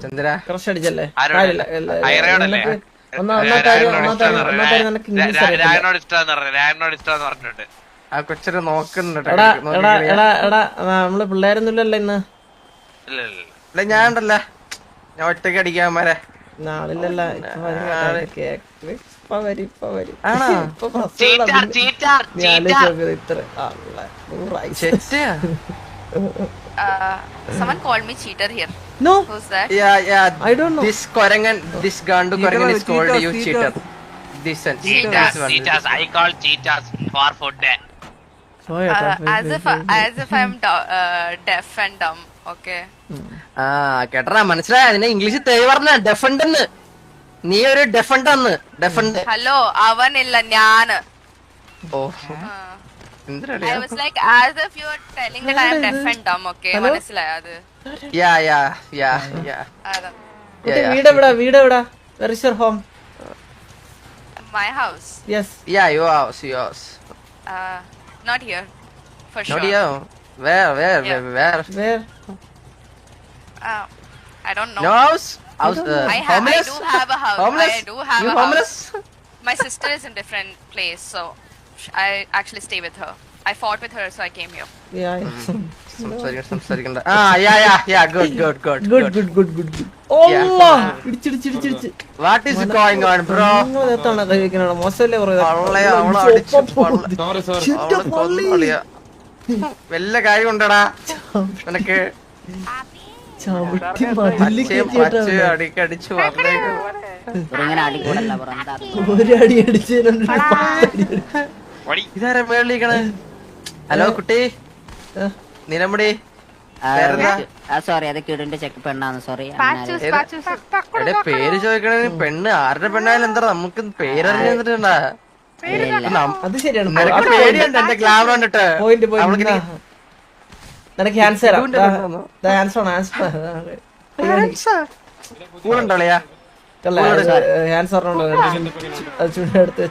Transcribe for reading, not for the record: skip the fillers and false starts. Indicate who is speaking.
Speaker 1: Chandra
Speaker 2: crush അടിച്ചല്ലേ?
Speaker 1: ആ കൊച്ചിനെ നോക്കുന്നുണ്ട്.
Speaker 2: നമ്മള് പിള്ളേരൊന്നുമില്ലല്ലോ ഇന്ന്.
Speaker 1: ഇല്ല ഞാൻ ഉണ്ടല്ല, ഞാൻ ഒറ്റയ്ക്ക് അടിക്കാമാരെ.
Speaker 2: നാളില്ലല്ല, ഇപ്പൊ വരും.
Speaker 3: Someone called me cheater here.
Speaker 2: No.
Speaker 3: Who's that?
Speaker 1: Yeah.
Speaker 2: I don't know.
Speaker 1: This Korangan, this Gandu Korangan is called you cheater. This one.
Speaker 4: Cheaters. I call cheaters for food.
Speaker 3: As if I'm deaf and dumb. Okay.
Speaker 1: കേട്ടറാ മനസ്സിലായ? അതിനെ ഇംഗ്ലീഷിൽ തെളിവ് പറഞ്ഞ ഡെഫൻഡെന്ന്. നീ ഒരു ഡെഫൻഡന്ന്. ഡെഫൻഡ്.
Speaker 3: Hello, അവനില്ല, ഞാന്.
Speaker 1: ഓ.
Speaker 3: I was like, as if you were telling that I am deaf and dumb. Okay, മനസ്സിലായോ അത്?
Speaker 1: Yeah.
Speaker 2: വീട് എവിടാ? Where is your home?
Speaker 3: My house.
Speaker 2: Yes.
Speaker 1: Yeah, yours.
Speaker 3: Not here. For sure.
Speaker 1: Not here. Where?
Speaker 3: I don't know.
Speaker 1: No house?
Speaker 3: I
Speaker 1: Homeless?
Speaker 3: do have a house.
Speaker 1: Homeless?
Speaker 3: I do have
Speaker 1: You
Speaker 3: a
Speaker 1: homeless?
Speaker 3: house. My sister is in different place, so I actually stay with her. I fought with her, so I came here.
Speaker 1: സംസാരിക്കണ്ട. Yeah. Good.
Speaker 2: ഇടിച്ചിടിച്ചിടിച്ചിടിച്ച്.
Speaker 1: What is going on, bro?
Speaker 2: മോശമല്ലേ
Speaker 1: വല്ല കാര്യം ഉണ്ടടാ നിനക്ക്? അടിക്കടിച്ചു
Speaker 2: ഒരടി അടിച്ചതിനുണ്ട്.
Speaker 1: ഇതാരാ മേളിക്കണ? Hello കുട്ടി, നിലമുടി.
Speaker 5: Sorry, അത് കിടിന്റെ ചെക്ക് പെണ്ണാണ്. സോറി.
Speaker 1: എടെ പേര് ചോദിക്കണ പെണ്ണ് ആരുടെ പെണ്ണായാലും എന്താ നമുക്ക് പേരറിഞ്ഞിട്ടുണ്ടാ?
Speaker 2: അത് ശരിയാണ്.
Speaker 1: പേടിയുണ്ട് എന്റെ ഗ്ലാമർ കണ്ടിട്ട്.
Speaker 2: നിനക്ക് ഹാൻസർ
Speaker 1: കൂടെ ഉണ്ടോളിയാ?
Speaker 2: ഹാൻസർ എടുത്ത്